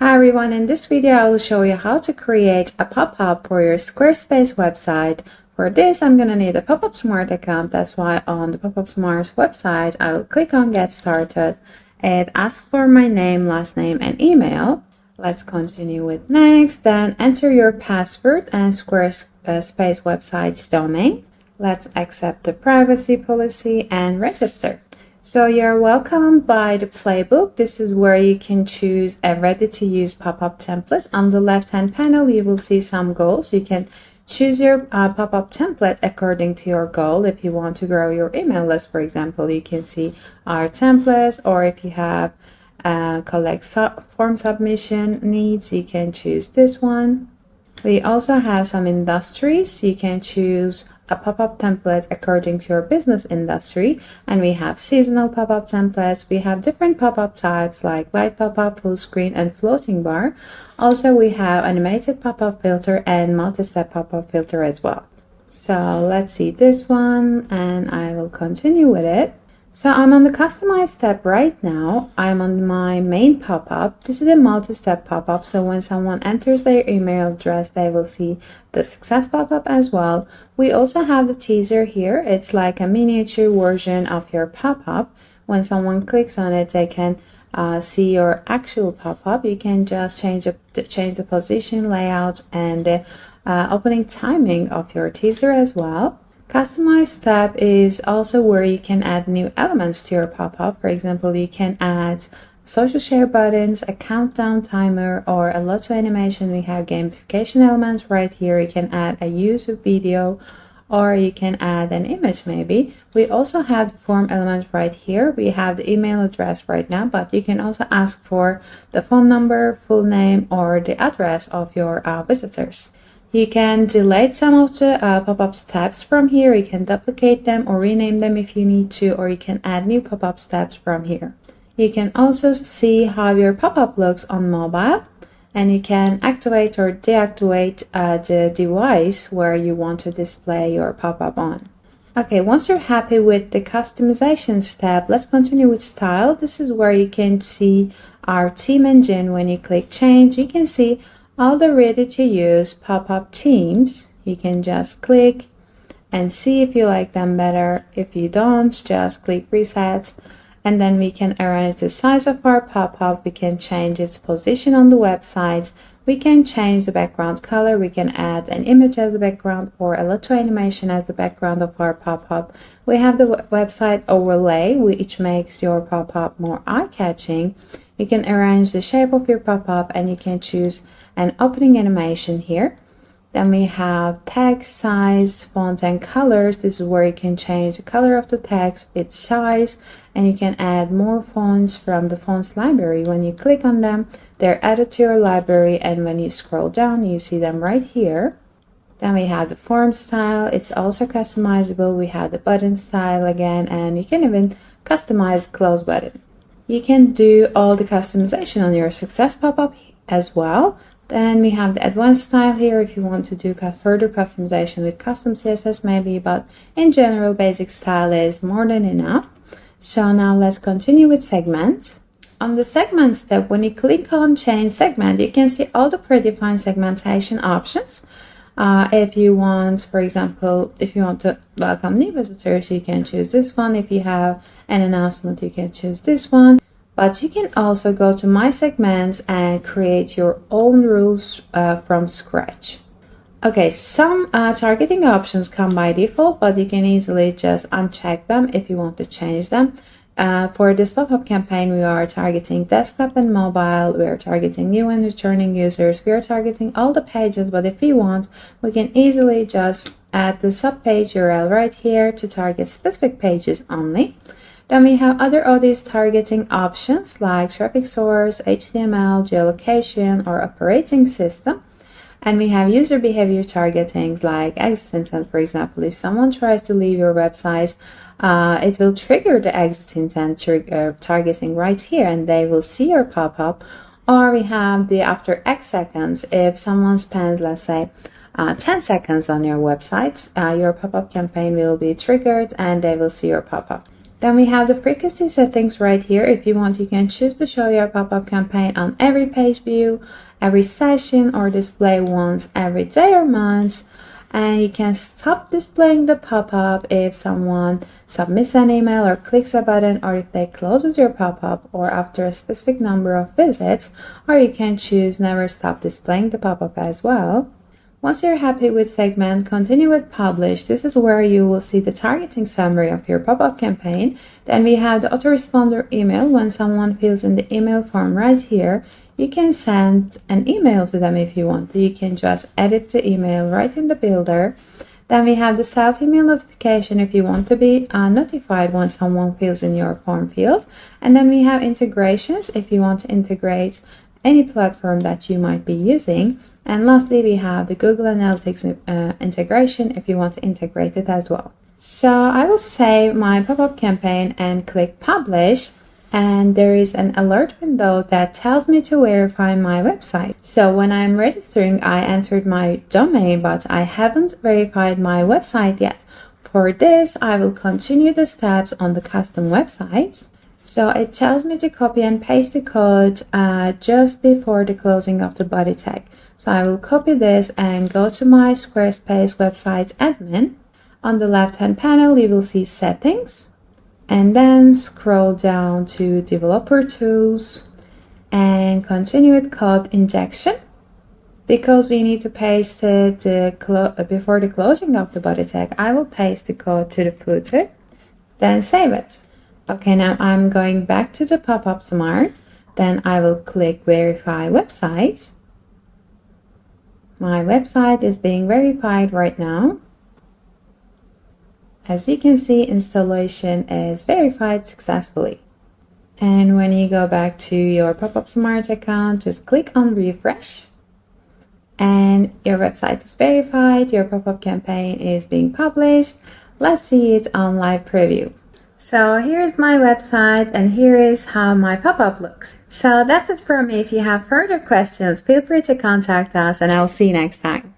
Hi everyone, in this video I will show you how to create a pop-up for your Squarespace website. For this I'm going to need a Popupsmart account. That's why on the Popupsmart website I will click on get started. It asks for my name, last name and email. Let's continue with next, then enter your password and Squarespace website's domain. Let's accept the privacy policy and register. So you're welcomed by the Playbook. This is where you can choose a ready-to-use pop-up template. On the left-hand panel, you will see some goals. You can choose your pop-up template according to your goal. If you want to grow your email list, for example, you can see our templates, or if you have collect form submission needs, you can choose this one. We also have some industries. You can choose a pop-up template according to your business industry, and we have seasonal pop-up templates. We have different pop-up types like light pop-up, full screen and floating bar. Also we have animated pop-up filter and multi-step pop-up filter as well. So let's see this one, and I will continue with it. So I'm on the customize tab right now. I'm on my main pop-up. This is a multi-step pop-up, so when someone enters their email address, they will see the success pop-up as well. We also have the teaser here. It's like a miniature version of your pop-up. When someone clicks on it, they can see your actual pop-up. You can just change the position, layout, and the opening timing of your teaser as well. Customize tab is also where you can add new elements to your pop-up. For example, you can add social share buttons, a countdown timer, or a lotto animation. We have gamification elements right here. You can add a YouTube video, or you can add an image maybe. We also have the form element right here. We have the email address right now, but you can also ask for the phone number, full name, or the address of your visitors. You can delete some of the pop-up steps from here. You can duplicate them or rename them if you need to, or you can add new pop-up steps from here. You can also see how your pop-up looks on mobile, and you can activate or deactivate the device where you want to display your pop-up on. Okay, once you're happy with the customization step, let's continue with style. This is where you can see our theme engine. When you click change, you can see all the ready-to-use pop-up themes. You can just click and see if you like them better. If you don't, just click reset, and then we can arrange the size of our pop-up. We can change its position on the website. We can change the background color. We can add an image as the background or a little animation as the background of our pop-up. We have the website overlay, which makes your pop-up more eye-catching. You can arrange the shape of your pop-up, and you can choose an opening animation here. Then we have text, size, font and colors. This is where you can change the color of the text, its size, and you can add more fonts from the fonts library. When you click on them, they're added to your library, and when you scroll down, you see them right here. Then we have the form style. It's also customizable. We have the button style again, and you can even customize the close button. You can do all the customization on your success pop-up as well. Then we have the advanced style here if you want to do further customization with custom CSS maybe, but in general basic style is more than enough. So now let's continue with segment. On the segment step, when you click on change segment, you can see all the predefined segmentation options. If you want, for example, if you want to welcome new visitors, you can choose this one. If you have an announcement, you can choose this one. But you can also go to my segments and create your own rules from scratch. Okay, some targeting options come by default, but you can easily just uncheck them if you want to change them. For this pop-up campaign, we are targeting desktop and mobile. We are targeting new and returning users. We are targeting all the pages, but if we want, we can easily just add the subpage URL right here to target specific pages only. Then we have other audience targeting options like traffic source, HTML, geolocation, or operating system. And we have user behavior targeting like exit intent. For example, if someone tries to leave your website, it will trigger the exit intent targeting right here, and they will see your pop-up. Or we have the after X seconds. If someone spends, let's say, 10 seconds on your website, your pop-up campaign will be triggered and they will see your pop-up. Then we have the frequency settings right here. If you want, you can choose to show your pop-up campaign on every page view, every session, or display once every day or month. And you can stop displaying the pop-up if someone submits an email or clicks a button, or if they closes your pop-up, or after a specific number of visits, or you can choose never stop displaying the pop-up as well. Once you're happy with segment, continue with publish. This is where you will see the targeting summary of your pop-up campaign. Then we have the autoresponder email. When someone fills in the email form right here, you can send an email to them if you want to. You can just edit the email right in the builder. Then we have the self-email notification if you want to be notified when someone fills in your form field. And then we have integrations if you want to integrate any platform that you might be using. And lastly, we have the Google Analytics integration if you want to integrate it as well. So I will save my pop-up campaign and click publish. And there is an alert window that tells me to verify my website. So when I'm registering, I entered my domain, but I haven't verified my website yet. For this, I will continue the steps on the custom website. So it tells me to copy and paste the code just before the closing of the body tag. So I will copy this and go to my Squarespace website admin. On the left-hand panel, you will see settings, and then scroll down to developer tools and continue with code injection. Because we need to paste it before the closing of the body tag, I will paste the code to the footer, then save it. Okay, now I'm going back to the Popupsmart. Then I will click verify website. My website is being verified right now. As you can see, installation is verified successfully. And when you go back to your Popupsmart account, just click on refresh. And your website is verified, your pop-up campaign is being published. Let's see it on live preview. So here's my website, and here is how my pop-up looks. So that's it from me. If you have further questions, feel free to contact us, and I'll see you next time.